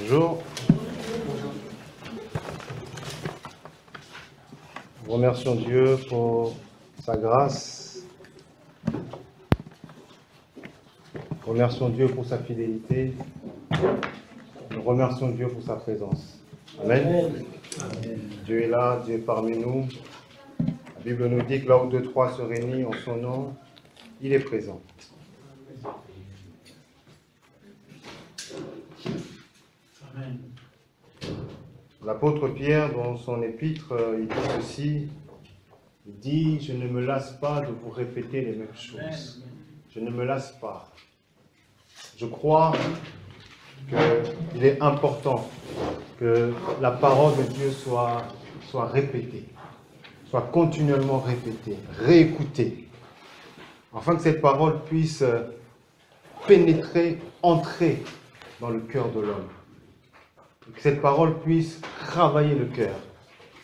Bonjour. Nous remercions Dieu pour sa grâce. Nous remercions Dieu pour sa fidélité. Nous remercions Dieu pour sa présence. Amen. Amen. Dieu est là, Dieu est parmi nous. La Bible nous dit que là où 2, 3 se réunissent en son nom, il est présent. Amen. L'apôtre Pierre, dans son épître, il dit ceci, il dit « Je ne me lasse pas de vous répéter les mêmes choses. Je ne me lasse pas. » Je crois qu'il est important que la parole de Dieu soit répétée, soit continuellement répétée, réécoutée, afin que cette parole puisse pénétrer, entrer dans le cœur de l'homme. Que cette parole puisse travailler le cœur,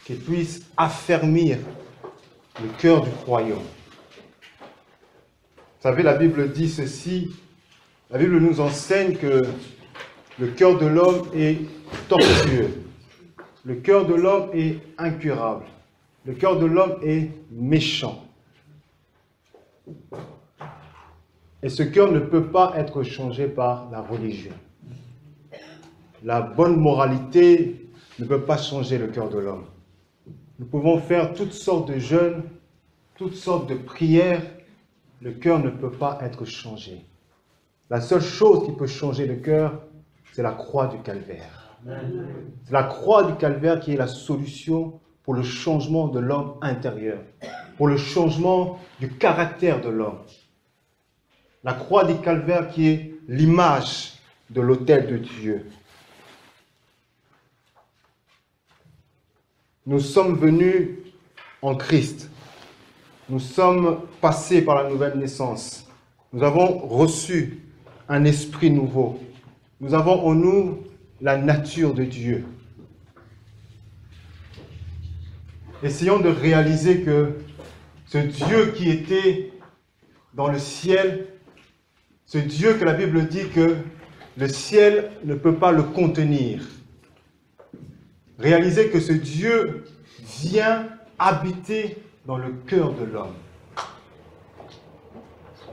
qu'elle puisse affermir le cœur du croyant. Vous savez, la Bible dit ceci, la Bible nous enseigne que le cœur de l'homme est tortueux, le cœur de l'homme est incurable, le cœur de l'homme est méchant. Et ce cœur ne peut pas être changé par la religion. La bonne moralité ne peut pas changer le cœur de l'homme. Nous pouvons faire toutes sortes de jeûnes, toutes sortes de prières, le cœur ne peut pas être changé. La seule chose qui peut changer le cœur, c'est la croix du calvaire. C'est la croix du calvaire qui est la solution pour le changement de l'homme intérieur, pour le changement du caractère de l'homme. La croix du calvaire qui est l'image de l'autel de Dieu. Nous sommes venus en Christ. Nous sommes passés par la nouvelle naissance. Nous avons reçu un esprit nouveau. Nous avons en nous la nature de Dieu. Essayons de réaliser que ce Dieu qui était dans le ciel, ce Dieu que la Bible dit que le ciel ne peut pas le contenir. Réalisez que ce Dieu vient habiter dans le cœur de l'homme.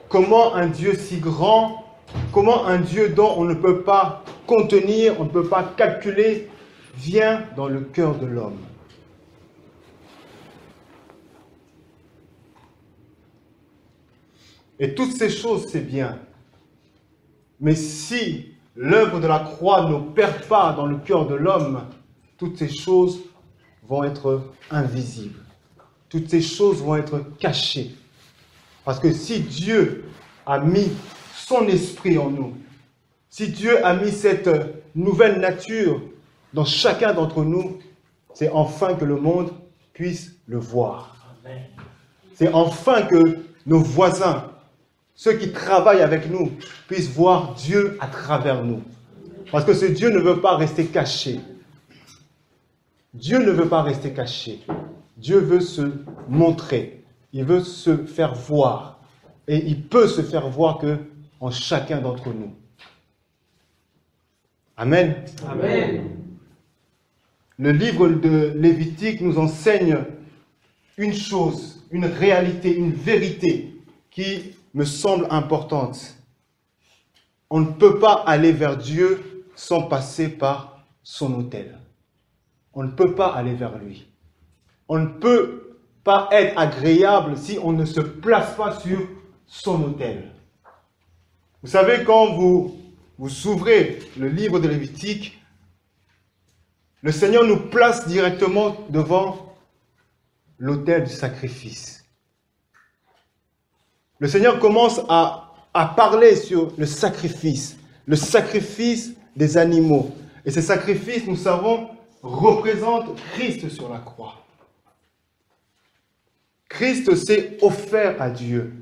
Comment un Dieu si grand, comment un Dieu dont on ne peut pas contenir, on ne peut pas calculer, vient dans le cœur de l'homme. Et toutes ces choses, c'est bien. Mais si l'œuvre de la croix n'opère pas dans le cœur de l'homme, toutes ces choses vont être invisibles. Toutes ces choses vont être cachées. Parce que si Dieu a mis son esprit en nous, si Dieu a mis cette nouvelle nature dans chacun d'entre nous, c'est enfin que le monde puisse le voir. C'est enfin que nos voisins, ceux qui travaillent avec nous, puissent voir Dieu à travers nous. Parce que ce Dieu ne veut pas rester caché. Dieu ne veut pas rester caché. Dieu veut se montrer. Il veut se faire voir. Et il peut se faire voir que en chacun d'entre nous. Amen. Amen. Le livre de Lévitique nous enseigne une chose, une réalité, une vérité qui me semble importante. On ne peut pas aller vers Dieu sans passer par son autel. On ne peut pas aller vers lui. On ne peut pas être agréable si on ne se place pas sur son autel. Vous savez, quand vous ouvrez le livre de Lévitique, le Seigneur nous place directement devant l'autel du sacrifice. Le Seigneur commence à parler sur le sacrifice des animaux. Et ces sacrifices, nous savons, représentent Christ sur la croix. Christ s'est offert à Dieu.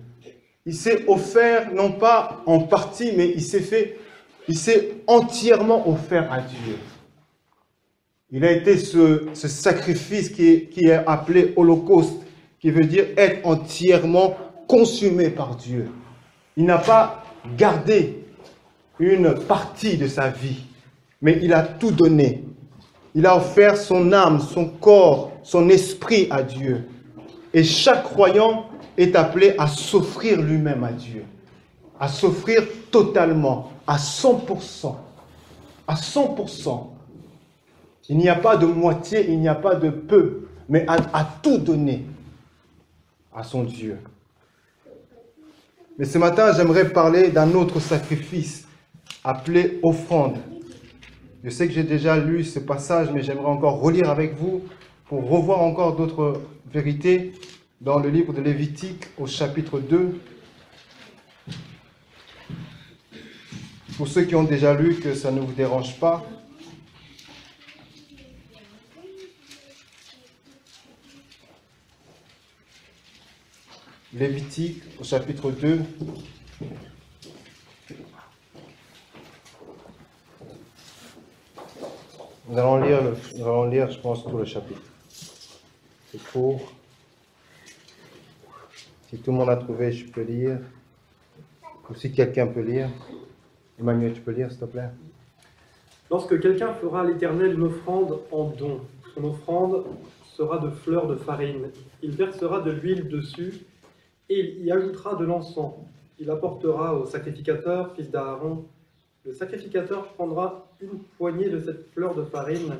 Il s'est offert, non pas en partie, mais il s'est entièrement offert à Dieu. Il a été ce sacrifice qui est appelé holocauste, qui veut dire être entièrement consumé par Dieu. Il n'a pas gardé une partie de sa vie, mais il a tout donné. Il a offert son âme, son corps, son esprit à Dieu. Et chaque croyant est appelé à s'offrir lui-même à Dieu, à s'offrir totalement, à 100%. À 100%. Il n'y a pas de moitié, il n'y a pas de peu, mais à tout donner à son Dieu. Mais ce matin, j'aimerais parler d'un autre sacrifice appelé offrande. Je sais que j'ai déjà lu ce passage, mais j'aimerais encore relire avec vous pour revoir encore d'autres vérités dans le livre de Lévitique au chapitre 2. Pour ceux qui ont déjà lu, que ça ne vous dérange pas. Lévitique au chapitre 2. Nous allons lire, je pense, tout le chapitre. C'est court. Si tout le monde a trouvé, je peux lire. Ou si quelqu'un peut lire. Emmanuel, tu peux lire, s'il te plaît? Lorsque quelqu'un fera à l'Éternel une offrande en don, son offrande sera de fleurs de farine. Il versera de l'huile dessus et il y ajoutera de l'encens. Il apportera au sacrificateur, fils d'Aaron. Le sacrificateur prendra une poignée de cette fleur de farine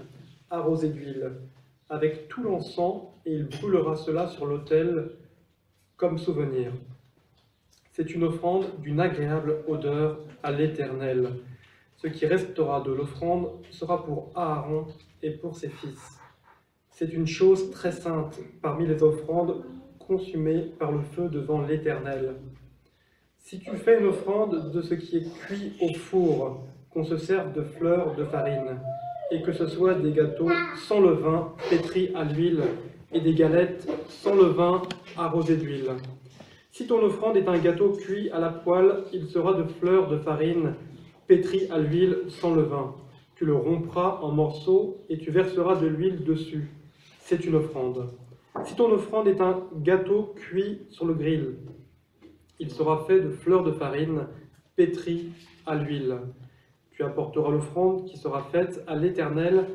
arrosée d'huile, avec tout l'encens, et il brûlera cela sur l'autel comme souvenir. C'est une offrande d'une agréable odeur à l'Éternel. Ce qui restera de l'offrande sera pour Aaron et pour ses fils. C'est une chose très sainte parmi les offrandes consumées par le feu devant l'Éternel. Si tu fais une offrande de ce qui est cuit au four, qu'on se serve de fleurs de farine, et que ce soit des gâteaux sans levain pétris à l'huile, et des galettes sans levain arrosées d'huile. Si ton offrande est un gâteau cuit à la poêle, il sera de fleurs de farine pétries à l'huile sans levain. Tu le rompras en morceaux et tu verseras de l'huile dessus. C'est une offrande. Si ton offrande est un gâteau cuit sur le grill, il sera fait de fleurs de farine pétries à l'huile. Tu apporteras l'offrande qui sera faite à l'Éternel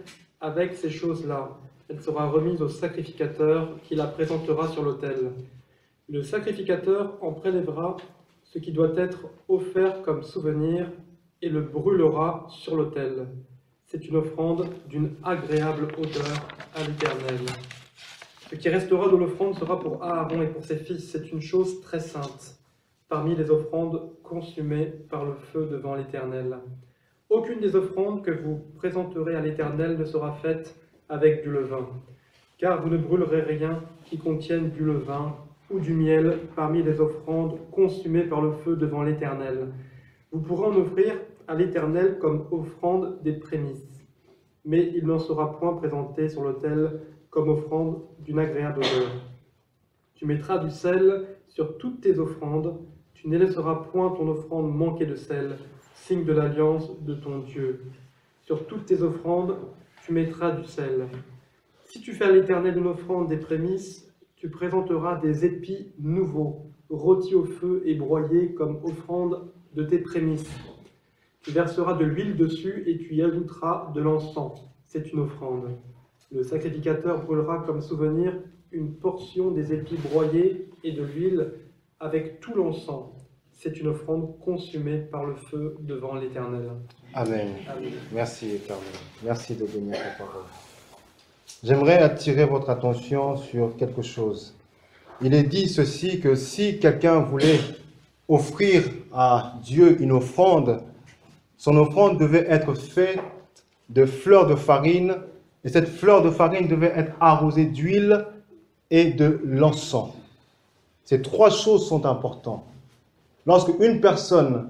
avec ces choses-là. Elle sera remise au sacrificateur qui la présentera sur l'autel. Le sacrificateur en prélèvera ce qui doit être offert comme souvenir et le brûlera sur l'autel. C'est une offrande d'une agréable odeur à l'Éternel. Ce qui restera de l'offrande sera pour Aaron et pour ses fils. C'est une chose très sainte parmi les offrandes consumées par le feu devant l'Éternel. Aucune des offrandes que vous présenterez à l'Éternel ne sera faite avec du levain, car vous ne brûlerez rien qui contienne du levain ou du miel parmi les offrandes consumées par le feu devant l'Éternel. Vous pourrez en offrir à l'Éternel comme offrande des prémices, mais il n'en sera point présenté sur l'autel comme offrande d'une agréable odeur. Tu mettras du sel sur toutes tes offrandes, tu ne laisseras point ton offrande manquer de sel, signe de l'alliance de ton Dieu. Sur toutes tes offrandes, tu mettras du sel. Si tu fais à l'Éternel une offrande des prémices, tu présenteras des épis nouveaux, rôtis au feu et broyés comme offrande de tes prémices. Tu verseras de l'huile dessus et tu y ajouteras de l'encens. C'est une offrande. Le sacrificateur brûlera comme souvenir une portion des épis broyés et de l'huile avec tout l'encens. C'est une offrande consumée par le feu devant l'Éternel. Amen. Amen. Merci, Carmen. Merci de donner ta parole. J'aimerais attirer votre attention sur quelque chose. Il est dit ceci, que si quelqu'un voulait offrir à Dieu une offrande, son offrande devait être faite de fleurs de farine, et cette fleur de farine devait être arrosée d'huile et de l'encens. Ces trois choses sont importantes. Lorsque une personne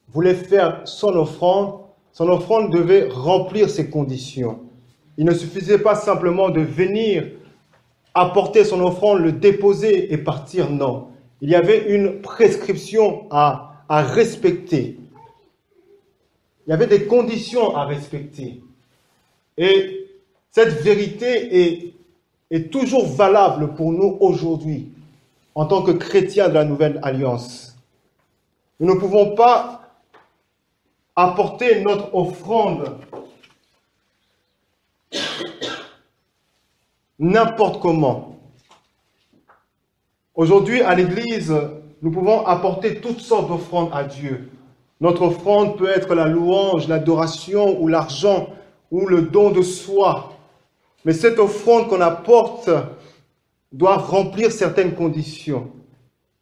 voulait faire son offrande devait remplir ces conditions. Il ne suffisait pas simplement de venir apporter son offrande, le déposer et partir, non. Il y avait une prescription à respecter. Il y avait des conditions à respecter. Et cette vérité est toujours valable pour nous aujourd'hui, en tant que chrétiens de la Nouvelle Alliance. Nous ne pouvons pas apporter notre offrande n'importe comment. Aujourd'hui, à l'Église, nous pouvons apporter toutes sortes d'offrandes à Dieu. Notre offrande peut être la louange, l'adoration ou l'argent ou le don de soi. Mais cette offrande qu'on apporte doit remplir certaines conditions.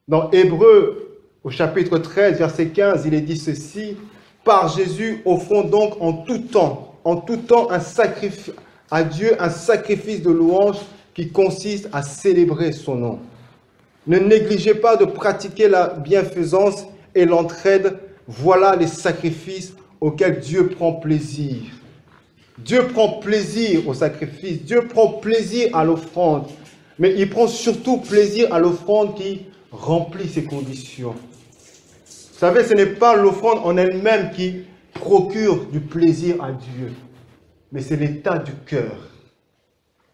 Dans Hébreux, au chapitre 13, verset 15, il est dit ceci: « Par Jésus, offrons donc en tout temps un sacrifice à Dieu, un sacrifice de louange qui consiste à célébrer son nom. Ne négligez pas de pratiquer la bienfaisance et l'entraide. Voilà les sacrifices auxquels Dieu prend plaisir. » Dieu prend plaisir au sacrifice, Dieu prend plaisir à l'offrande, mais il prend surtout plaisir à l'offrande qui remplit ces conditions. Vous savez, ce n'est pas l'offrande en elle-même qui procure du plaisir à Dieu, mais c'est l'état du cœur.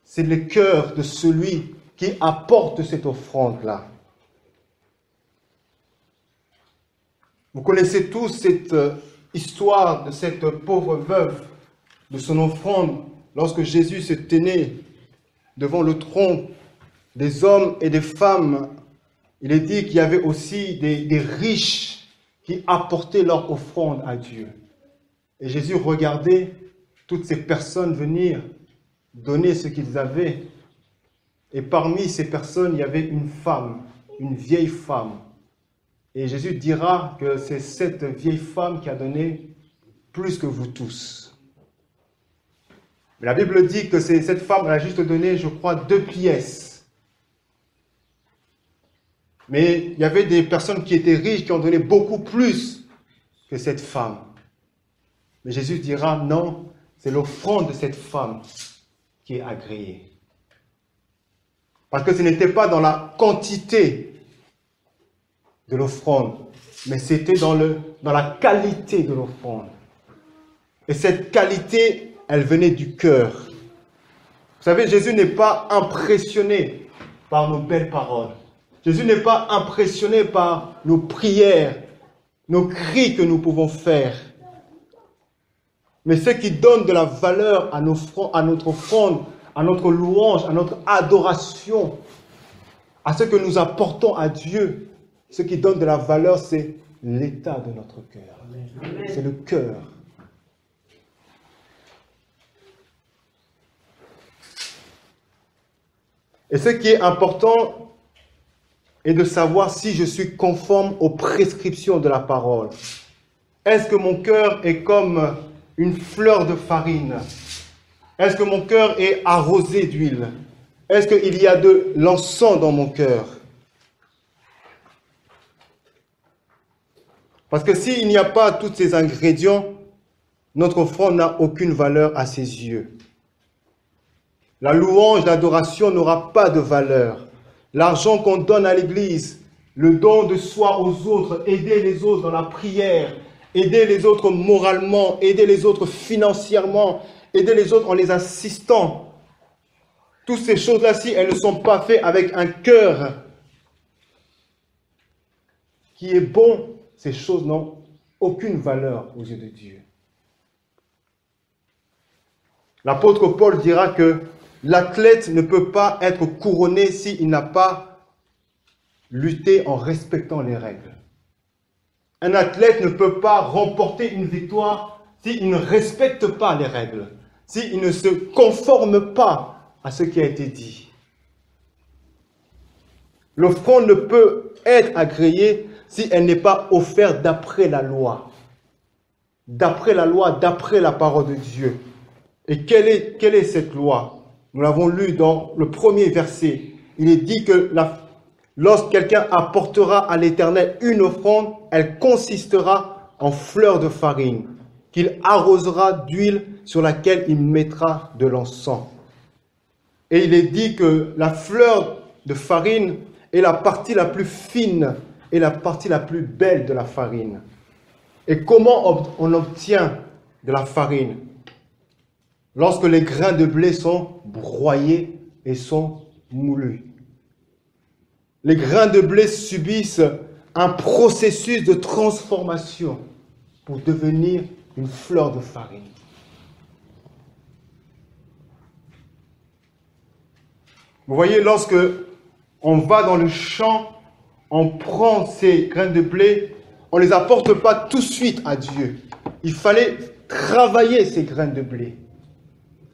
C'est le cœur de celui qui apporte cette offrande-là. Vous connaissez tous cette histoire de cette pauvre veuve, de son offrande, lorsque Jésus se tenait devant le trône des hommes et des femmes. Il est dit qu'il y avait aussi des riches qui apportaient leur offrande à Dieu. Et Jésus regardait toutes ces personnes venir donner ce qu'ils avaient. Et parmi ces personnes, il y avait une femme, une vieille femme. Et Jésus dira que c'est cette vieille femme qui a donné plus que vous tous. Mais la Bible dit que cette femme, elle a juste donné, je crois, 2 pièces. Mais il y avait des personnes qui étaient riches, qui ont donné beaucoup plus que cette femme. Mais Jésus dira, non, c'est l'offrande de cette femme qui est agréée. Parce que ce n'était pas dans la quantité de l'offrande, mais c'était dans la qualité de l'offrande. Et cette qualité, elle venait du cœur. Vous savez, Jésus n'est pas impressionné par nos belles paroles. Jésus n'est pas impressionné par nos prières, nos cris que nous pouvons faire. Mais ce qui donne de la valeur à notre offrande, à notre louange, à notre adoration, à ce que nous apportons à Dieu, ce qui donne de la valeur, c'est l'état de notre cœur. C'est le cœur. Et ce qui est important est de savoir si je suis conforme aux prescriptions de la parole. Est-ce que mon cœur est comme une fleur de farine? Est-ce que mon cœur est arrosé d'huile? Est-ce qu'il y a de l'encens dans mon cœur? Parce que s'il n'y a pas tous ces ingrédients, notre offrande n'a aucune valeur à ses yeux. La louange, l'adoration n'aura pas de valeur. L'argent qu'on donne à l'Église, le don de soi aux autres, aider les autres dans la prière, aider les autres moralement, aider les autres financièrement, aider les autres en les assistant. Toutes ces choses-là, si elles ne sont pas faites avec un cœur qui est bon, ces choses n'ont aucune valeur aux yeux de Dieu. L'apôtre Paul dira que l'athlète ne peut pas être couronné s'il n'a pas lutté en respectant les règles. Un athlète ne peut pas remporter une victoire s'il ne respecte pas les règles, s'il ne se conforme pas à ce qui a été dit. L'offrande ne peut être agréée si elle n'est pas offerte d'après la loi. D'après la loi, d'après la parole de Dieu. Et quelle est cette loi? Nous l'avons lu dans le premier verset. Il est dit que lorsque quelqu'un apportera à l'Éternel une offrande, elle consistera en fleurs de farine, qu'il arrosera d'huile sur laquelle il mettra de l'encens. Et il est dit que la fleur de farine est la partie la plus fine et la partie la plus belle de la farine. Et comment on obtient de la farine? Lorsque les grains de blé sont broyés et sont moulus. Les grains de blé subissent un processus de transformation pour devenir une fleur de farine. Vous voyez, lorsque on va dans le champ, on prend ces graines de blé, on ne les apporte pas tout de suite à Dieu. Il fallait travailler ces graines de blé.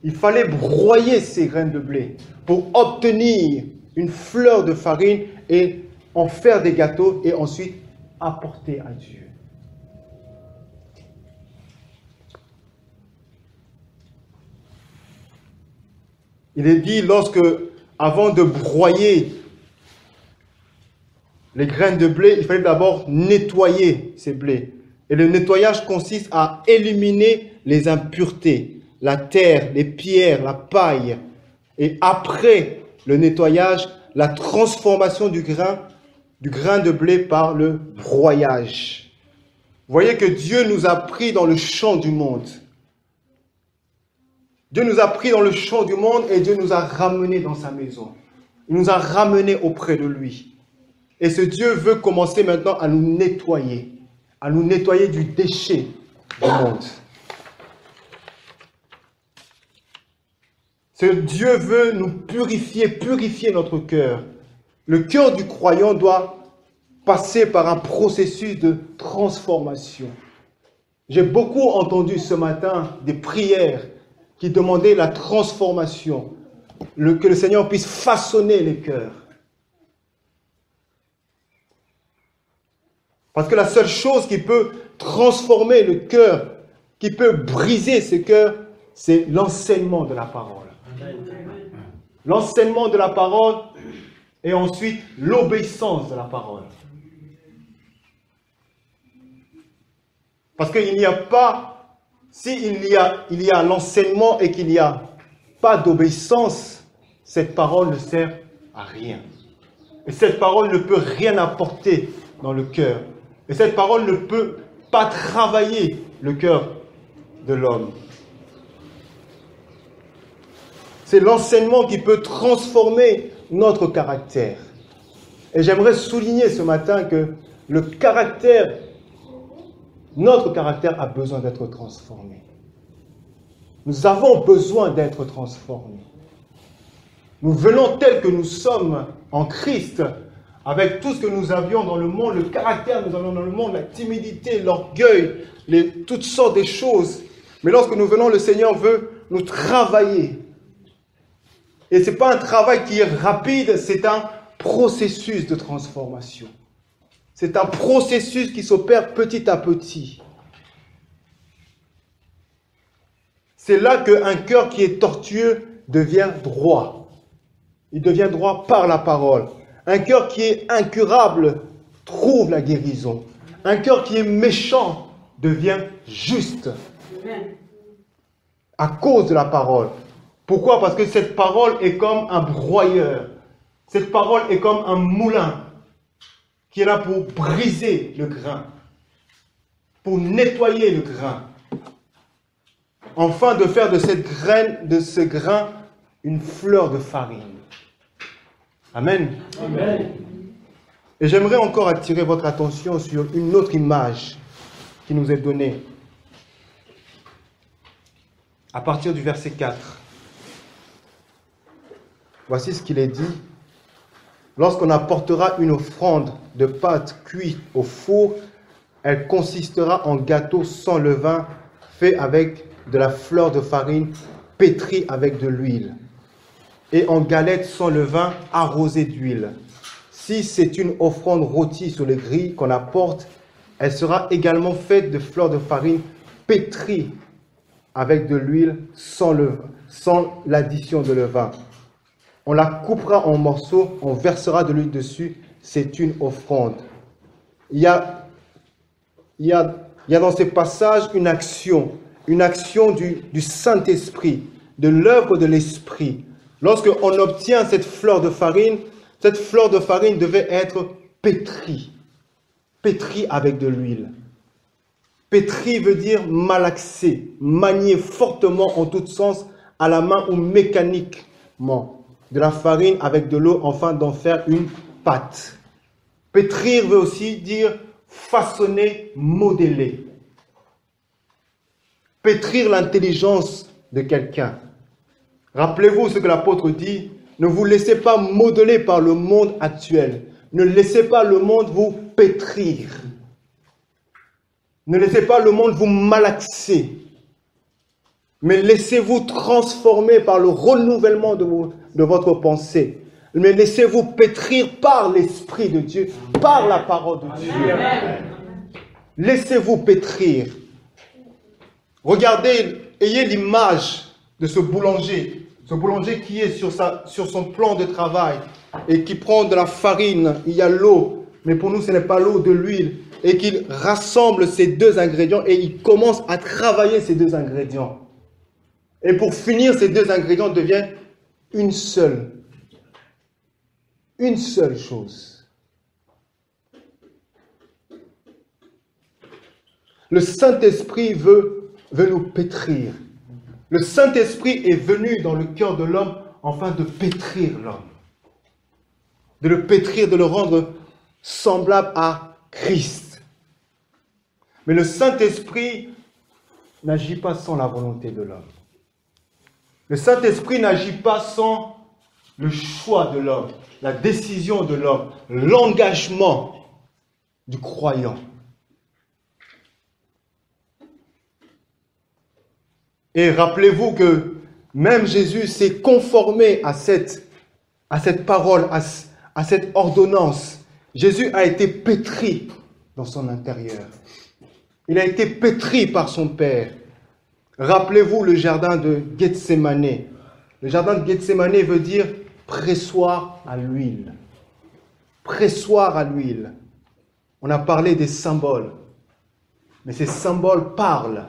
Il fallait broyer ces graines de blé pour obtenir une fleur de farine et en faire des gâteaux et ensuite apporter à Dieu. Il est dit lorsque, avant de broyer les graines de blé, il fallait d'abord nettoyer ces blés. Et le nettoyage consiste à éliminer les impuretés, la terre, les pierres, la paille. Et après le nettoyage, la transformation du grain de blé par le broyage. Vous voyez que Dieu nous a pris dans le champ du monde. Dieu nous a pris dans le champ du monde et Dieu nous a ramenés dans sa maison. Il nous a ramenés auprès de lui. Et ce Dieu veut commencer maintenant à nous nettoyer du déchet du monde. Ce Dieu veut nous purifier notre cœur. Le cœur du croyant doit passer par un processus de transformation. J'ai beaucoup entendu ce matin des prières qui demandaient la transformation, que le Seigneur puisse façonner les cœurs. Parce que la seule chose qui peut transformer le cœur, qui peut briser ce cœur, c'est l'enseignement de la parole. L'enseignement de la parole et ensuite l'obéissance de la parole. Parce qu'il n'y a pas, s'il y a l'enseignement et qu'il n'y a pas d'obéissance, cette parole ne sert à rien. Et cette parole ne peut rien apporter dans le cœur. Et cette parole ne peut pas travailler le cœur de l'homme. C'est l'enseignement qui peut transformer notre caractère. Et j'aimerais souligner ce matin que notre caractère a besoin d'être transformé. Nous avons besoin d'être transformés. Nous venons tels que nous sommes en Christ, avec tout ce que nous avions dans le monde, le caractère que nous avions dans le monde, la timidité, l'orgueil, toutes sortes de choses. Mais lorsque nous venons, le Seigneur veut nous travailler. Et ce n'est pas un travail qui est rapide, c'est un processus de transformation. C'est un processus qui s'opère petit à petit. C'est là qu'un cœur qui est tortueux devient droit. Il devient droit par la parole. Un cœur qui est incurable trouve la guérison. Un cœur qui est méchant devient juste. À cause de la parole. Pourquoi? Parce que cette parole est comme un broyeur. Cette parole est comme un moulin qui est là pour briser le grain, pour nettoyer le grain, afin de faire de ce grain, une fleur de farine. Amen. Amen. Et j'aimerais encore attirer votre attention sur une autre image qui nous est donnée. À partir du verset 4. Voici ce qu'il est dit. Lorsqu'on apportera une offrande de pâte cuite au four, elle consistera en gâteau sans levain, fait avec de la fleur de farine, pétrie avec de l'huile, et en galette sans levain, arrosée d'huile. Si c'est une offrande rôtie sur les grilles qu'on apporte, elle sera également faite de fleurs de farine, pétrie avec de l'huile, sans l'addition de levain. On la coupera en morceaux, on versera de l'huile dessus, c'est une offrande. Il y a dans ces passages une action du Saint-Esprit, de l'œuvre de l'Esprit. Lorsqu'on obtient cette fleur de farine devait être pétrie avec de l'huile. Pétrie veut dire malaxer, manier fortement en tout sens, à la main ou mécaniquement. De la farine avec de l'eau, afin d'en faire une pâte. Pétrir veut aussi dire façonner, modeler. Pétrir l'intelligence de quelqu'un. Rappelez-vous ce que l'apôtre dit, Ne vous laissez pas modeler par le monde actuel. Ne laissez pas le monde vous pétrir. Ne laissez pas le monde vous malaxer. Mais laissez-vous transformer par le renouvellement de votre pensée. Mais laissez-vous pétrir par l'Esprit de Dieu, par la parole de Dieu. Laissez-vous pétrir. Regardez, ayez l'image de ce boulanger qui est sur son plan de travail et qui prend de la farine, il y a l'eau, mais pour nous ce n'est pas l'eau, de l'huile, et qu'il rassemble ces deux ingrédients et il commence à travailler ces deux ingrédients. Et pour finir, ces deux ingrédients deviennent une seule chose. Le Saint-Esprit veut nous pétrir. Le Saint-Esprit est venu dans le cœur de l'homme afin de pétrir l'homme. De le pétrir, de le rendre semblable à Christ. Mais le Saint-Esprit n'agit pas sans la volonté de l'homme. Le Saint-Esprit n'agit pas sans le choix de l'homme, la décision de l'homme, l'engagement du croyant. Et rappelez-vous que même Jésus s'est conformé à cette parole, à cette ordonnance. Jésus a été pétri dans son intérieur. Il a été pétri par son Père. Rappelez-vous le jardin de Gethsémane. Le jardin de Gethsémane veut dire pressoir à l'huile. Pressoir à l'huile. On a parlé des symboles. Mais ces symboles parlent.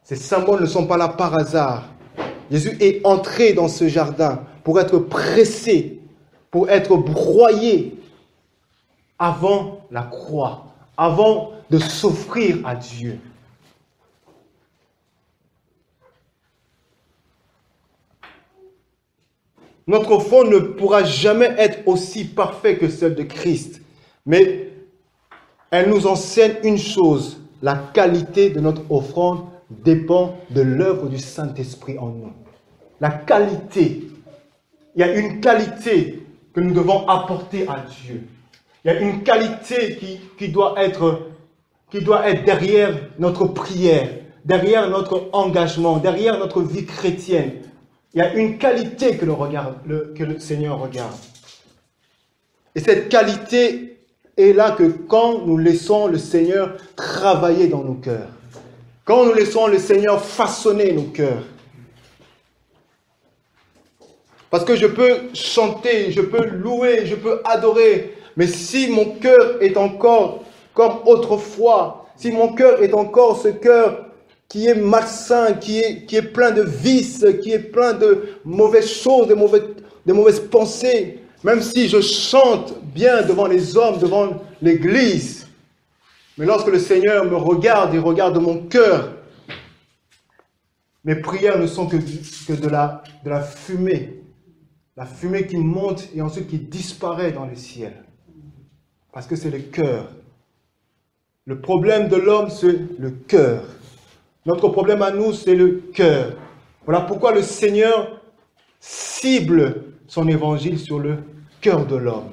Ces symboles ne sont pas là par hasard. Jésus est entré dans ce jardin pour être pressé, pour être broyé avant la croix, avant de s'offrir à Dieu. Notre offrande ne pourra jamais être aussi parfait que celle de Christ, mais elle nous enseigne une chose, la qualité de notre offrande dépend de l'œuvre du Saint-Esprit en nous. La qualité. Il y a une qualité que nous devons apporter à Dieu. Il y a une qualité qui doit être derrière notre prière, derrière notre engagement, derrière notre vie chrétienne. Il y a une qualité que le Seigneur regarde. Et cette qualité est là que quand nous laissons le Seigneur travailler dans nos cœurs. Quand nous laissons le Seigneur façonner nos cœurs. Parce que je peux chanter, je peux louer, je peux adorer, mais si mon cœur est encore comme autrefois, si mon cœur est encore ce cœur qui est malsain, qui est plein de vices, qui est plein de mauvaises choses, de mauvaises pensées, même si je chante bien devant les hommes, devant l'église, mais lorsque le Seigneur me regarde, il regarde mon cœur. Mes prières ne sont que de la fumée. La fumée qui monte et ensuite qui disparaît dans le ciel. Parce que c'est le cœur. Le problème de l'homme, c'est le cœur. Notre problème à nous, c'est le cœur. Voilà pourquoi le Seigneur cible son évangile sur le cœur de l'homme.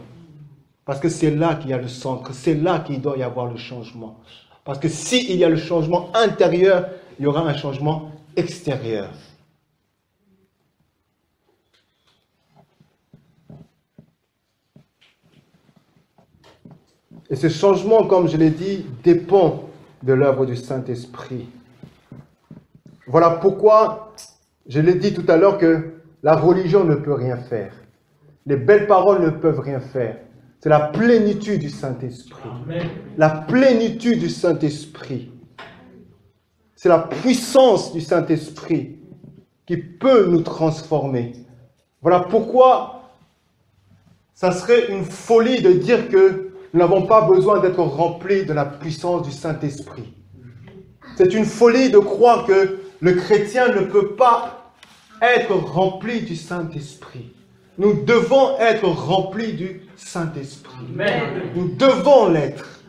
Parce que c'est là qu'il y a le centre, c'est là qu'il doit y avoir le changement. Parce que s'il y a le changement intérieur, il y aura un changement extérieur. Et ce changement, comme je l'ai dit, dépend de l'œuvre du Saint-Esprit. Voilà pourquoi, je l'ai dit tout à l'heure, que la religion ne peut rien faire. Les belles paroles ne peuvent rien faire. C'est la plénitude du Saint-Esprit. La plénitude du Saint-Esprit. C'est la puissance du Saint-Esprit qui peut nous transformer. Voilà pourquoi ça serait une folie de dire que nous n'avons pas besoin d'être remplis de la puissance du Saint-Esprit. C'est une folie de croire que le chrétien ne peut pas être rempli du Saint-Esprit. Nous devons être remplis du Saint-Esprit. Nous devons l'être.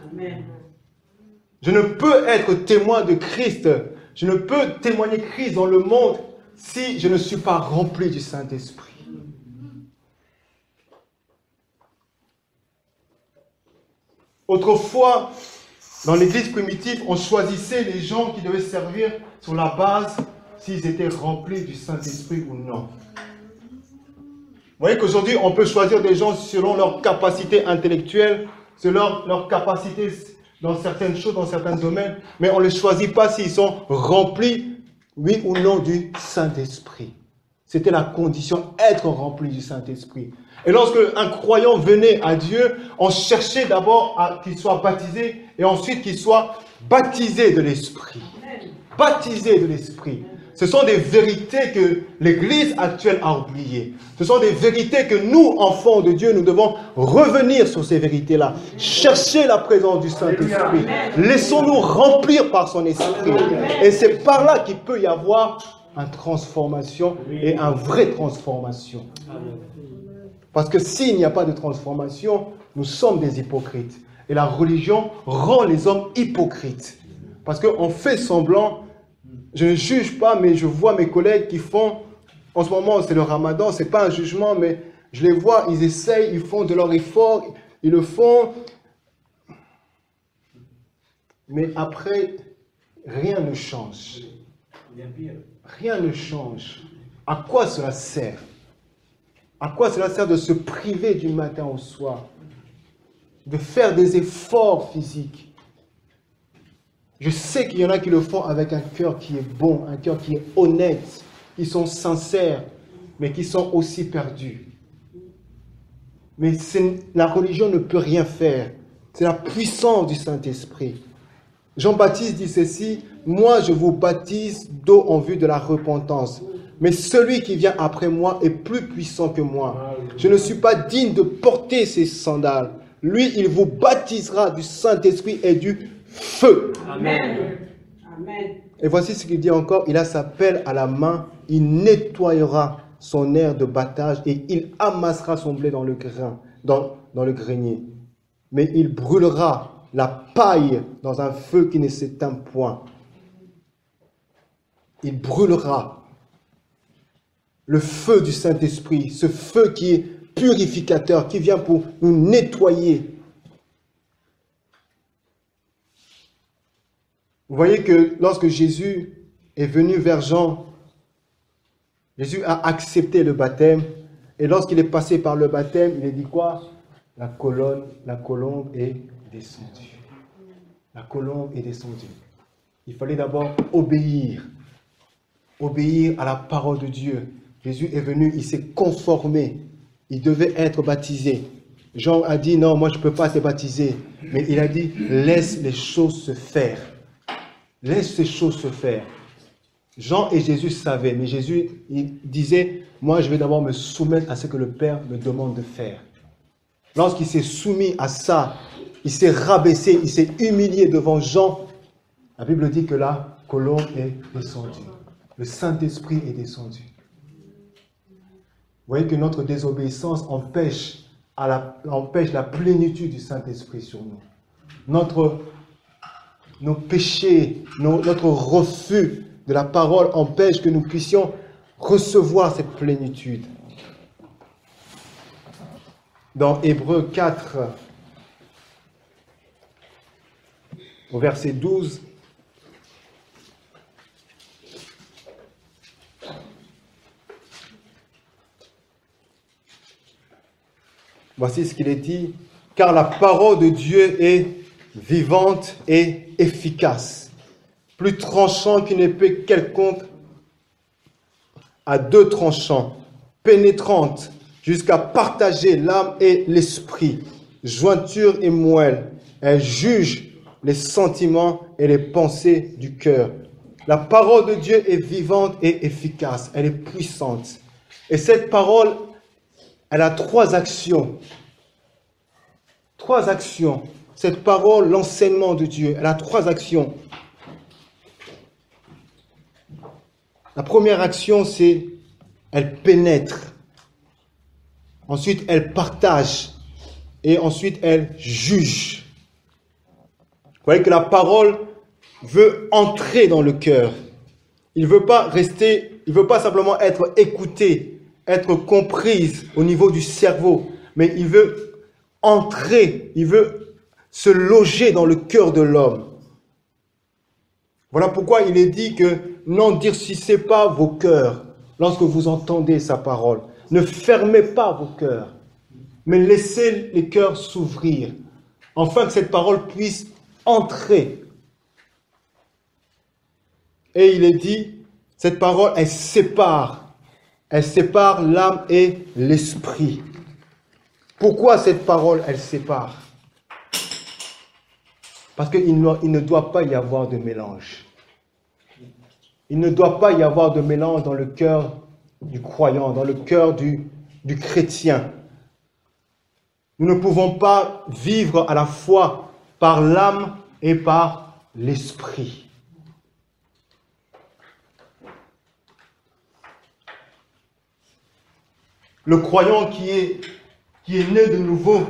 Je ne peux être témoin de Christ, je ne peux témoigner Christ dans le monde si je ne suis pas rempli du Saint-Esprit. Autrefois, dans l'église primitive, on choisissait les gens qui devaient servir sur la base s'ils étaient remplis du Saint-Esprit ou non. Vous voyez qu'aujourd'hui, on peut choisir des gens selon leur capacité intellectuelle, selon leur capacité dans certaines choses, dans certains domaines, mais on ne les choisit pas s'ils sont remplis, oui ou non, du Saint-Esprit. C'était la condition, être rempli du Saint-Esprit. Et lorsque un croyant venait à Dieu, on cherchait d'abord qu'il soit baptisé et ensuite qu'il soit baptisé de l'Esprit. Baptisé de l'Esprit. Ce sont des vérités que l'Église actuelle a oubliées. Ce sont des vérités que nous, enfants de Dieu, nous devons revenir sur ces vérités-là. Chercher la présence du Saint-Esprit. Laissons-nous remplir par son Esprit. Et c'est par là qu'il peut y avoir une transformation et une vraie transformation. Parce que s'il n'y a pas de transformation, nous sommes des hypocrites. Et la religion rend les hommes hypocrites. Parce qu'on fait semblant. Je ne juge pas, mais je vois mes collègues qui font, en ce moment c'est le ramadan, ce n'est pas un jugement, mais je les vois, ils essayent, ils font de leur effort, ils le font. Mais après, rien ne change. Rien ne change. À quoi cela sert? À quoi cela sert de se priver du matin au soir? De faire des efforts physiques? Je sais qu'il y en a qui le font avec un cœur qui est bon, un cœur qui est honnête, qui sont sincères, mais qui sont aussi perdus. Mais la religion ne peut rien faire. C'est la puissance du Saint-Esprit. Jean-Baptiste dit ceci, « Moi, je vous baptise d'eau en vue de la repentance. Mais celui qui vient après moi est plus puissant que moi. Je ne suis pas digne de porter ses sandales. Lui, il vous baptisera du Saint-Esprit et du feu. » Amen. Et voici ce qu'il dit encore, il a sa pelle à la main, il nettoyera son aire de battage et il amassera son blé dans le grain, dans le grenier. Mais il brûlera la paille dans un feu qui ne s'éteint point. Il brûlera le feu du Saint-Esprit, ce feu qui est purificateur, qui vient pour nous nettoyer. Vous voyez que lorsque Jésus est venu vers Jean, Jésus a accepté le baptême. Et lorsqu'il est passé par le baptême, il a dit quoi? La colombe est descendue. La colombe est descendue. Il fallait d'abord obéir. Obéir à la parole de Dieu. Jésus est venu, il s'est conformé. Il devait être baptisé. Jean a dit, non, moi je ne peux pas te baptiser. Mais il a dit, laisse les choses se faire. Laisse ces choses se faire. Jean et Jésus savaient, mais Jésus il disait, moi je vais d'abord me soumettre à ce que le Père me demande de faire. Lorsqu'il s'est soumis à ça, il s'est rabaissé, il s'est humilié devant Jean. La Bible dit que la colombe est descendue. Le Saint-Esprit est descendu. Vous voyez que notre désobéissance empêche la plénitude du Saint-Esprit sur nous. Nos péchés, notre refus de la parole empêche que nous puissions recevoir cette plénitude. Dans Hébreux 4, au verset 12, voici ce qu'il est dit, « Car la parole de Dieu est vivante et efficace, plus tranchant qu'une épée quelconque à deux tranchants, pénétrante jusqu'à partager l'âme et l'esprit, jointure et moelle. Elle juge les sentiments et les pensées du cœur. » La parole de Dieu est vivante et efficace, elle est puissante. Et cette parole, elle a trois actions. Trois actions. Cette parole, l'enseignement de Dieu, elle a trois actions. La première action, c'est elle pénètre. Ensuite, elle partage. Et ensuite, elle juge. Vous voyez que la parole veut entrer dans le cœur. Il ne veut pas rester, il ne veut pas simplement être écouté, être comprise au niveau du cerveau, mais il veut entrer, il veut se loger dans le cœur de l'homme. Voilà pourquoi il est dit que n'endurcissez pas vos cœurs lorsque vous entendez sa parole. Ne fermez pas vos cœurs, mais laissez les cœurs s'ouvrir, afin que cette parole puisse entrer. Et il est dit, cette parole, elle sépare l'âme et l'esprit. Pourquoi cette parole, elle sépare? Parce qu'il ne doit pas y avoir de mélange. Il ne doit pas y avoir de mélange dans le cœur du croyant, dans le cœur du chrétien. Nous ne pouvons pas vivre à la fois par l'âme et par l'esprit. Le croyant qui est né de nouveau,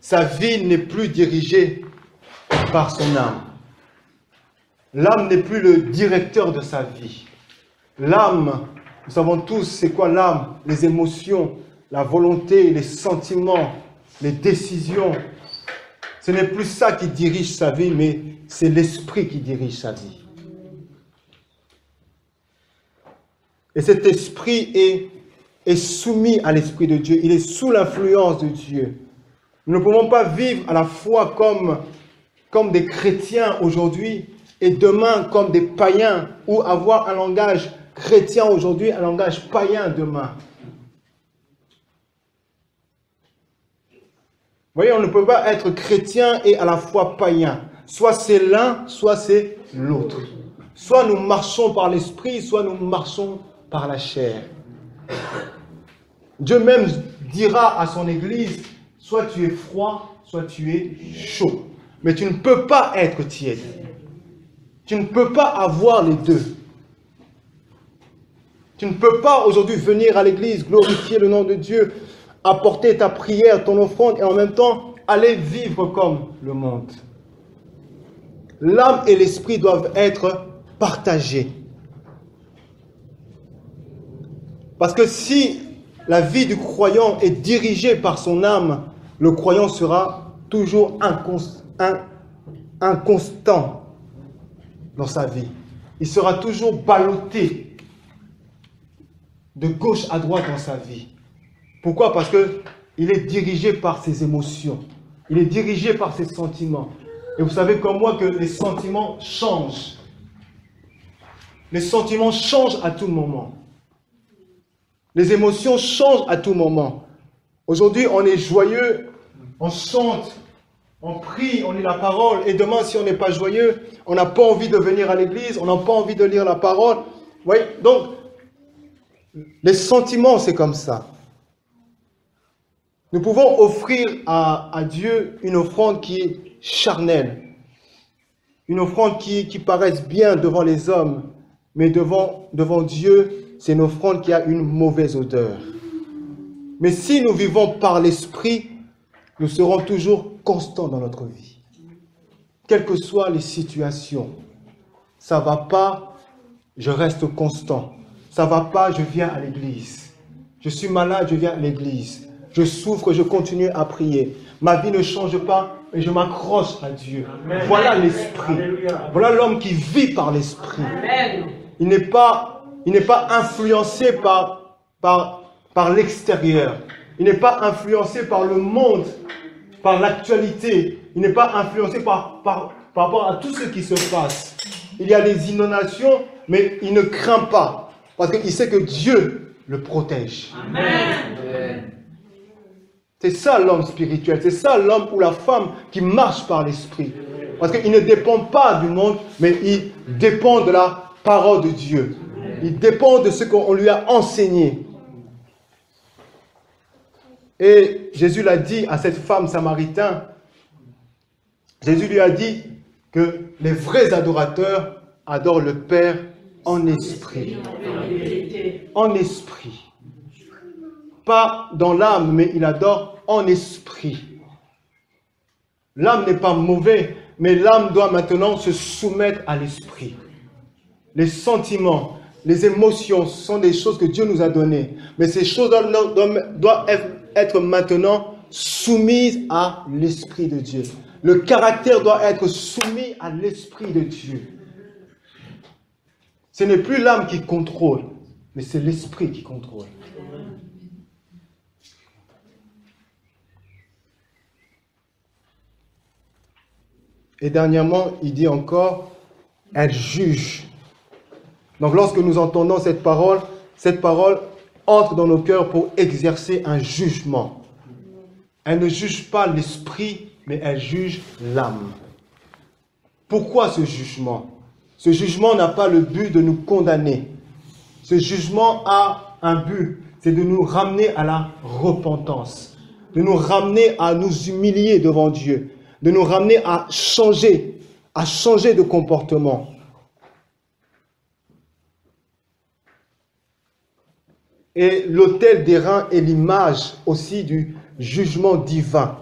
sa vie n'est plus dirigée par son âme. L'âme n'est plus le directeur de sa vie. L'âme, nous savons tous c'est quoi l'âme, les émotions, la volonté, les sentiments, les décisions. Ce n'est plus ça qui dirige sa vie, mais c'est l'esprit qui dirige sa vie. Et cet esprit est soumis à l'Esprit de Dieu. Il est sous l'influence de Dieu. Nous ne pouvons pas vivre à la fois comme des chrétiens aujourd'hui et demain comme des païens, ou avoir un langage chrétien aujourd'hui, un langage païen demain. Vous voyez, on ne peut pas être chrétien et à la fois païen. Soit c'est l'un, soit c'est l'autre. Soit nous marchons par l'esprit, soit nous marchons par la chair. Dieu même dira à son Église, soit tu es froid, soit tu es chaud. Mais tu ne peux pas être tiède. Tu ne peux pas avoir les deux. Tu ne peux pas aujourd'hui venir à l'église, glorifier le nom de Dieu, apporter ta prière, ton offrande et en même temps aller vivre comme le monde. L'âme et l'esprit doivent être partagés. Parce que si la vie du croyant est dirigée par son âme, le croyant sera toujours inconstant dans sa vie. Il sera toujours ballotté de gauche à droite dans sa vie. Pourquoi? Parce qu'il est dirigé par ses émotions. Il est dirigé par ses sentiments. Et vous savez comme moi que les sentiments changent. Les sentiments changent à tout moment. Les émotions changent à tout moment. Aujourd'hui, on est joyeux, on chante, on prie, on lit la parole. Et demain, si on n'est pas joyeux, on n'a pas envie de venir à l'église, on n'a pas envie de lire la parole. Vous voyez? Donc, les sentiments, c'est comme ça. Nous pouvons offrir à Dieu une offrande qui est charnelle. Une offrande qui paraisse bien devant les hommes. Mais devant Dieu, c'est une offrande qui a une mauvaise odeur. Mais si nous vivons par l'Esprit, nous serons toujours constants dans notre vie. Quelles que soient les situations. Ça ne va pas, je reste constant. Ça ne va pas, je viens à l'église. Je suis malade, je viens à l'église. Je souffre, je continue à prier. Ma vie ne change pas et je m'accroche à Dieu. Amen. Voilà l'esprit. Voilà l'homme qui vit par l'esprit. Il n'est pas influencé par l'extérieur. Il n'est pas influencé par le monde, par l'actualité. Il n'est pas influencé par rapport à tout ce qui se passe. Il y a des inondations, mais il ne craint pas. Parce qu'il sait que Dieu le protège. Amen. C'est ça l'homme spirituel. C'est ça l'homme ou la femme qui marche par l'esprit. Parce qu'il ne dépend pas du monde, mais il dépend de la parole de Dieu. Il dépend de ce qu'on lui a enseigné. Et Jésus l'a dit à cette femme samaritaine. Jésus lui a dit que les vrais adorateurs adorent le Père en esprit. En esprit. Pas dans l'âme, mais il adore en esprit. L'âme n'est pas mauvaise, mais l'âme doit maintenant se soumettre à l'esprit. Les sentiments, les émotions sont des choses que Dieu nous a données. Mais ces choses doivent être maintenant soumises à l'Esprit de Dieu. Le caractère doit être soumis à l'Esprit de Dieu. Ce n'est plus l'âme qui contrôle, mais c'est l'Esprit qui contrôle. Et dernièrement, il dit encore, elle juge. Donc lorsque nous entendons cette parole entre dans nos cœurs pour exercer un jugement. Elle ne juge pas l'esprit, mais elle juge l'âme. Pourquoi ce jugement? Ce jugement n'a pas le but de nous condamner. Ce jugement a un but, c'est de nous ramener à la repentance, de nous ramener à nous humilier devant Dieu, de nous ramener à changer de comportement. Et l'autel d'airain est l'image aussi du jugement divin.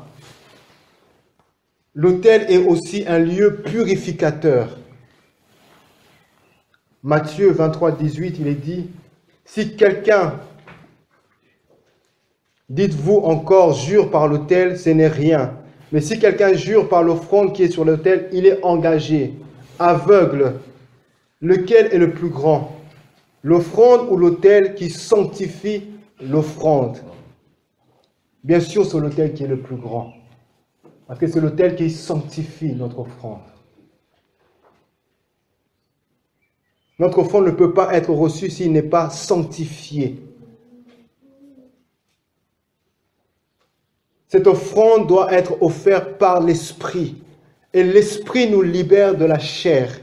L'autel est aussi un lieu purificateur. Matthieu 23, 18, il est dit, « Si quelqu'un, dites-vous encore, jure par l'autel, ce n'est rien. Mais si quelqu'un jure par l'offrande qui est sur l'autel, il est engagé, aveugle. Lequel est le plus grand? L'offrande ou l'autel qui sanctifie l'offrande? » Bien sûr, c'est l'autel qui est le plus grand. Parce que c'est l'autel qui sanctifie notre offrande. Notre offrande ne peut pas être reçue s'il n'est pas sanctifié. Cette offrande doit être offerte par l'Esprit. Et l'Esprit nous libère de la chair.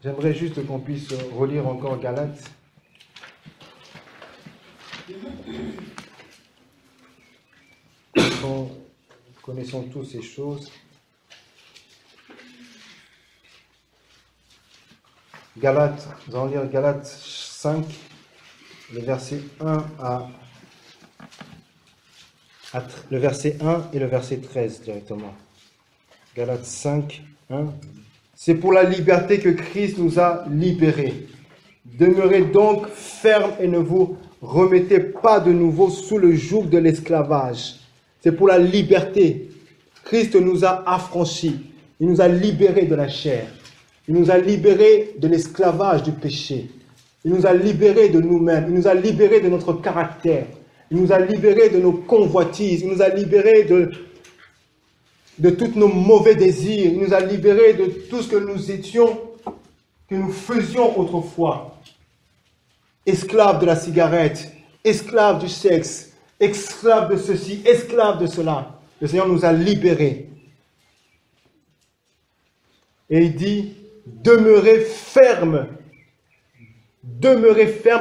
J'aimerais juste qu'on puisse relire encore Galates. Nous connaissons tous ces choses. Galates, nous allons lire Galates 5, le verset 1 le verset 1 et le verset 13 directement. Galates 5, 1. C'est pour la liberté que Christ nous a libérés. Demeurez donc fermes et ne vous remettez pas de nouveau sous le joug de l'esclavage. C'est pour la liberté. Christ nous a affranchis. Il nous a libérés de la chair. Il nous a libérés de l'esclavage du péché. Il nous a libérés de nous-mêmes. Il nous a libérés de notre caractère. Il nous a libérés de nos convoitises. Il nous a libérés de tous nos mauvais désirs. Il nous a libérés de tout ce que nous étions, que nous faisions autrefois. Esclaves de la cigarette, esclaves du sexe, esclaves de ceci, esclaves de cela. Le Seigneur nous a libérés. Et il dit, demeurez fermes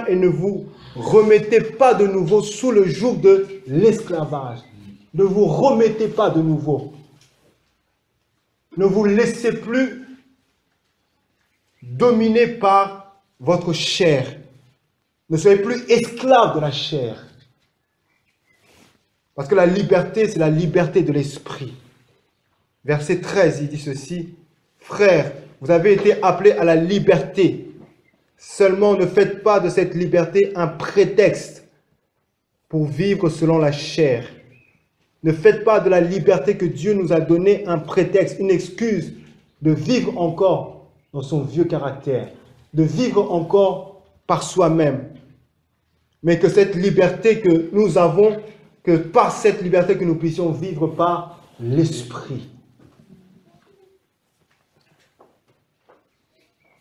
et ne vous remettez pas de nouveau sous le joug de l'esclavage. Ne vous remettez pas de nouveau. Ne vous laissez plus dominer par votre chair. Ne soyez plus esclaves de la chair. Parce que la liberté, c'est la liberté de l'esprit. Verset 13, il dit ceci. Frères, vous avez été appelés à la liberté. Seulement, ne faites pas de cette liberté un prétexte pour vivre selon la chair. Ne faites pas de la liberté que Dieu nous a donnée un prétexte, une excuse de vivre encore dans son vieux caractère, de vivre encore par soi-même. Mais que cette liberté que nous avons, que par cette liberté que nous puissions vivre par l'esprit.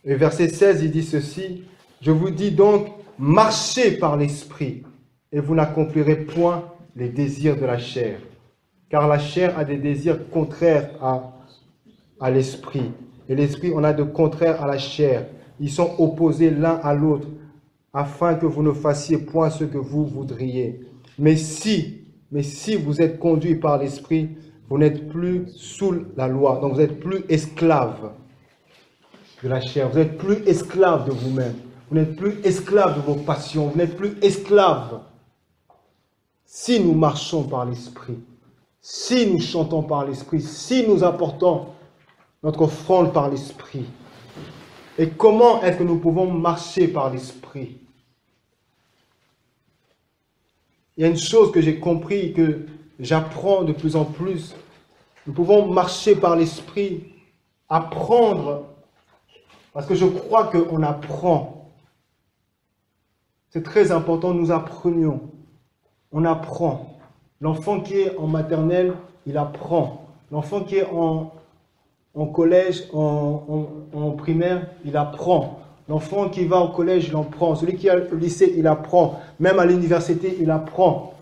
Et verset 16, il dit ceci, « Je vous dis donc, marchez par l'esprit, et vous n'accomplirez point les désirs de la chair. Car la chair a des désirs contraires à l'esprit, et l'esprit en a de contraires à la chair. Ils sont opposés l'un à l'autre, afin que vous ne fassiez point ce que vous voudriez. Mais si vous êtes conduits par l'esprit, vous n'êtes plus sous la loi, donc vous n'êtes plus esclaves de la chair, vous n'êtes plus esclaves de vous-même, vous n'êtes plus esclaves de vos passions, vous n'êtes plus esclaves. Si nous marchons par l'esprit, si nous chantons par l'esprit, si nous apportons notre offrande par l'esprit. Et comment est-ce que nous pouvons marcher par l'esprit? Il y a une chose que j'ai compris, que j'apprends de plus en plus. Nous pouvons marcher par l'Esprit, apprendre, parce que je crois qu'on apprend. C'est très important, nous apprenions. On apprend. L'enfant qui est en maternelle, il apprend. L'enfant qui est en collège, en primaire, il apprend. L'enfant qui va au collège, il apprend. Celui qui est au lycée, il apprend. Même à l'université, il apprend.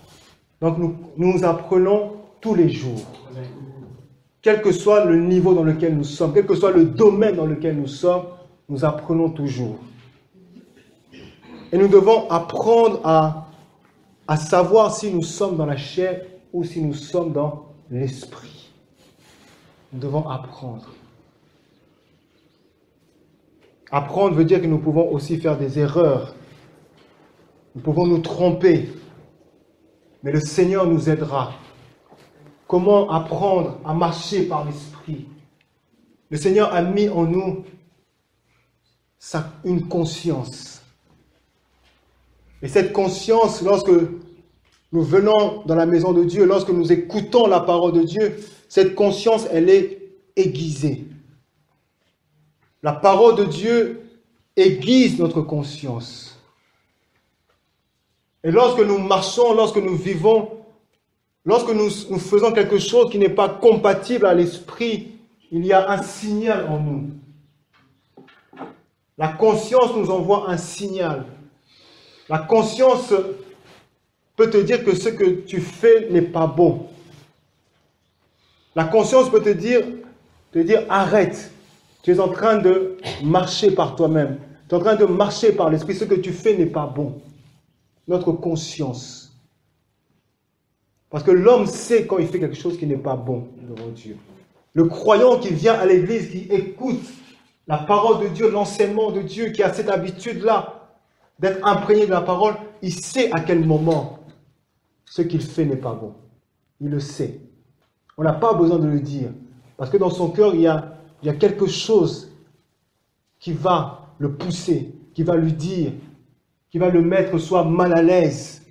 Donc nous apprenons tous les jours. Quel que soit le niveau dans lequel nous sommes, quel que soit le domaine dans lequel nous sommes, nous apprenons toujours. Et nous devons apprendre à savoir si nous sommes dans la chair ou si nous sommes dans l'esprit. Nous devons apprendre. Apprendre veut dire que nous pouvons aussi faire des erreurs. Nous pouvons nous tromper. Mais le Seigneur nous aidera. Comment apprendre à marcher par l'Esprit? Le Seigneur a mis en nous une conscience. Et cette conscience, lorsque nous venons dans la maison de Dieu, lorsque nous écoutons la parole de Dieu, cette conscience, elle est aiguisée. La parole de Dieu aiguise notre conscience. Et lorsque nous marchons, lorsque nous vivons, lorsque nous faisons quelque chose qui n'est pas compatible à l'esprit, il y a un signal en nous. La conscience nous envoie un signal. La conscience peut te dire que ce que tu fais n'est pas bon. La conscience peut te dire arrête. Tu es en train de marcher par toi-même. Tu es en train de marcher par l'esprit. Ce que tu fais n'est pas bon. Notre conscience. Parce que l'homme sait quand il fait quelque chose qui n'est pas bon devant Dieu. Le croyant qui vient à l'église, qui écoute la parole de Dieu, l'enseignement de Dieu, qui a cette habitude-là d'être imprégné de la parole, il sait à quel moment ce qu'il fait n'est pas bon. Il le sait. On n'a pas besoin de le dire. Parce que dans son cœur, il y a quelque chose qui va le pousser, qui va lui dire, qui va le mettre soit mal à l'aise.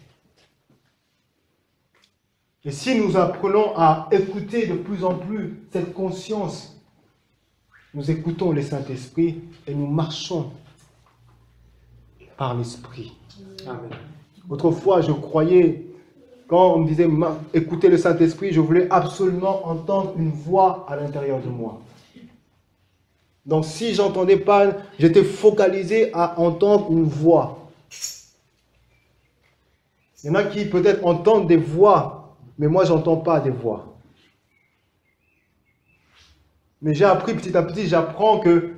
Et si nous apprenons à écouter de plus en plus cette conscience, nous écoutons le Saint-Esprit et nous marchons par l'Esprit. Amen. Autrefois, je croyais, quand on me disait écouter le Saint-Esprit, je voulais absolument entendre une voix à l'intérieur de moi. Donc si je n'entendais pas, j'étais focalisé à entendre une voix. Il y en a qui peut-être entendent des voix, mais moi je n'entends pas des voix. Mais j'ai appris petit à petit, j'apprends que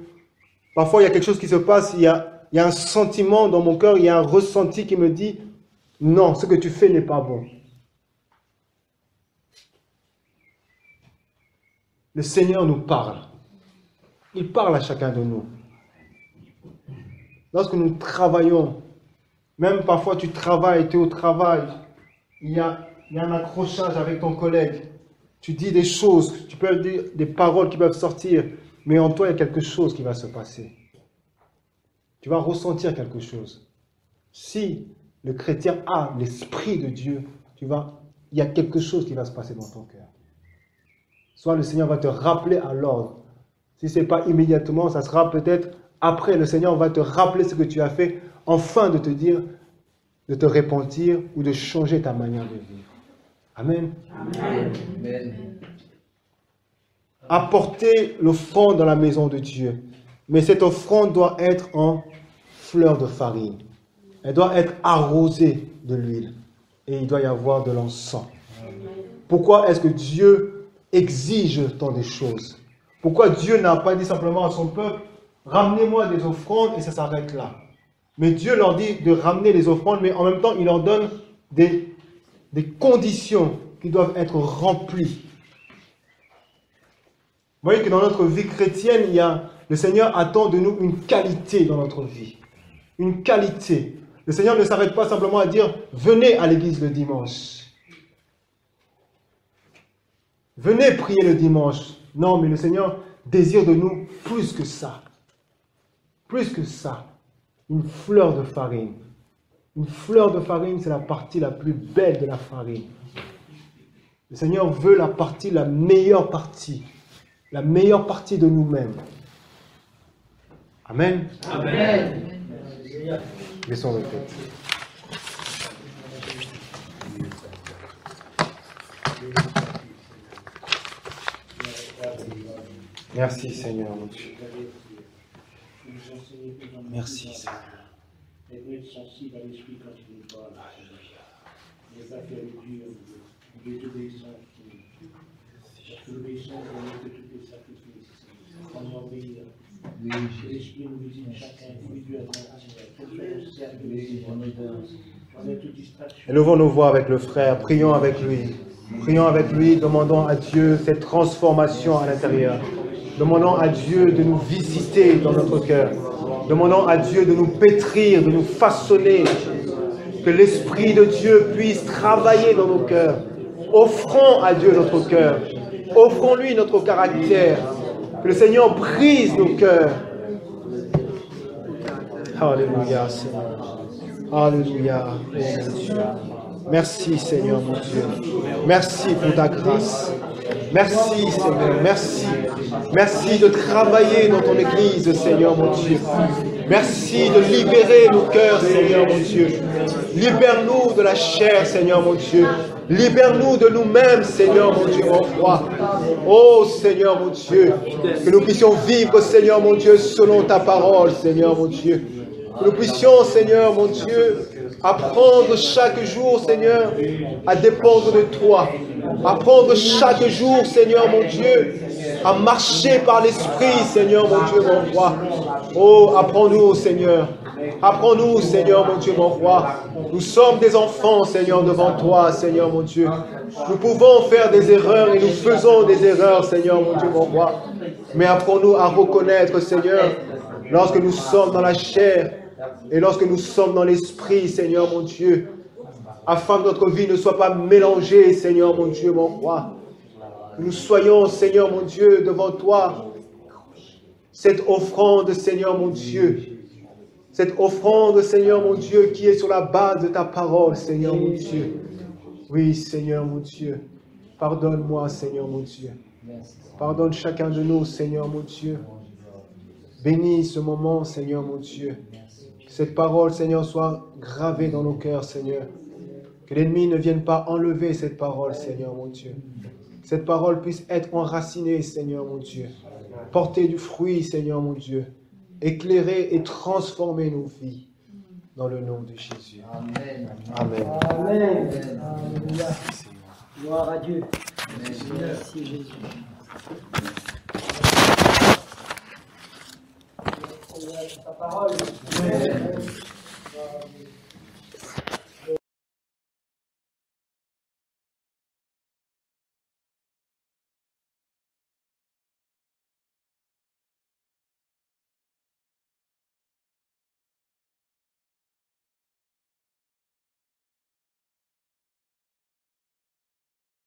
parfois il y a quelque chose qui se passe, il y a un sentiment dans mon cœur, il y a un ressenti qui me dit « Non, ce que tu fais n'est pas bon ». Le Seigneur nous parle. Il parle à chacun de nous. Lorsque nous travaillons, même parfois tu travailles, tu es au travail, il y a un accrochage avec ton collègue, tu dis des choses, tu peux dire des paroles qui peuvent sortir, mais en toi il y a quelque chose qui va se passer. Tu vas ressentir quelque chose. Si le chrétien a l'Esprit de Dieu, il y a quelque chose qui va se passer dans ton cœur. Soit le Seigneur va te rappeler à l'ordre. Si ce n'est pas immédiatement, ça sera peut-être après. Le Seigneur va te rappeler ce que tu as fait, afin de te dire, de te repentir ou de changer ta manière de vivre. Amen. Amen. Amen. Apporter l'offrande dans la maison de Dieu. Mais cette offrande doit être en fleur de farine. Elle doit être arrosée de l'huile. Et il doit y avoir de l'encens. Pourquoi est-ce que Dieu exige tant de choses? Pourquoi Dieu n'a pas dit simplement à son peuple, ramenez-moi des offrandes et ça s'arrête là? Mais Dieu leur dit de ramener les offrandes, mais en même temps, il leur donne des conditions qui doivent être remplies. Vous voyez que dans notre vie chrétienne, le Seigneur attend de nous une qualité dans notre vie. Une qualité. Le Seigneur ne s'arrête pas simplement à dire, venez à l'église le dimanche. Venez prier le dimanche. Non, mais le Seigneur désire de nous plus que ça. Plus que ça. Une fleur de farine. Une fleur de farine, c'est la partie la plus belle de la farine. Le Seigneur veut la meilleure partie de nous-mêmes. Amen. Amen. Baissons nos têtes. Merci Seigneur mon Dieu. Merci Seigneur. D'être sensible à l'esprit quand tu nous parles. Ne pas faire le dur, Dieu t'obéissance. Parce que l'obéissance est que toutes les sacrifices. On obéir. L'esprit nous visite chacun individuellement. Élevons nos voix avec le frère, prions avec lui. Prions avec lui, demandons à Dieu cette transformation à l'intérieur. Demandons à Dieu de nous visiter dans notre cœur. Demandons à Dieu de nous pétrir, de nous façonner. Que l'Esprit de Dieu puisse travailler dans nos cœurs. Offrons à Dieu notre cœur. Offrons-lui notre caractère. Que le Seigneur brise nos cœurs. Alléluia, Seigneur. Alléluia. Merci, Seigneur, mon Dieu. Merci pour ta grâce. Merci, Seigneur. Merci. Merci de travailler dans ton Église, Seigneur, mon Dieu. Merci de libérer nos cœurs, Seigneur, mon Dieu. Libère-nous de la chair, Seigneur, mon Dieu. Libère-nous de nous-mêmes, Seigneur, mon Dieu, mon roi. Oh, Seigneur, mon Dieu. Que nous puissions vivre, Seigneur, mon Dieu, selon ta parole, Seigneur, mon Dieu. Que nous puissions, Seigneur, mon Dieu, apprendre chaque jour, Seigneur, à dépendre de toi. Apprendre chaque jour, Seigneur, mon Dieu, à marcher par l'Esprit, Seigneur, mon Dieu, mon roi. Oh, apprends-nous, Seigneur. Apprends-nous, Seigneur, mon Dieu, mon roi. Nous sommes des enfants, Seigneur, devant toi, Seigneur, mon Dieu. Nous pouvons faire des erreurs et nous faisons des erreurs, Seigneur, mon Dieu, mon roi. Mais apprends-nous à reconnaître, Seigneur, lorsque nous sommes dans la chair et lorsque nous sommes dans l'esprit, Seigneur, mon Dieu, afin que notre vie ne soit pas mélangée, Seigneur, mon Dieu, mon roi. Que nous soyons, Seigneur, mon Dieu, devant toi, cette offrande, Seigneur, mon Dieu. Cette offrande, Seigneur, mon Dieu, qui est sur la base de ta parole, Seigneur, mon Dieu. Oui, Seigneur, mon Dieu. Pardonne-moi, Seigneur, mon Dieu. Pardonne chacun de nous, Seigneur, mon Dieu. Bénis ce moment, Seigneur, mon Dieu. Que cette parole, Seigneur, soit gravée dans nos cœurs, Seigneur. Que l'ennemi ne vienne pas enlever cette parole, Seigneur, mon Dieu. Cette parole puisse être enracinée, Seigneur, mon Dieu. Porter du fruit, Seigneur, mon Dieu. Éclairer et transformer nos vies. Dans le nom de Jésus. Amen. Amen. Amen. Alléluia. Gloire à Dieu. Merci Jésus. Ta parole. Amen.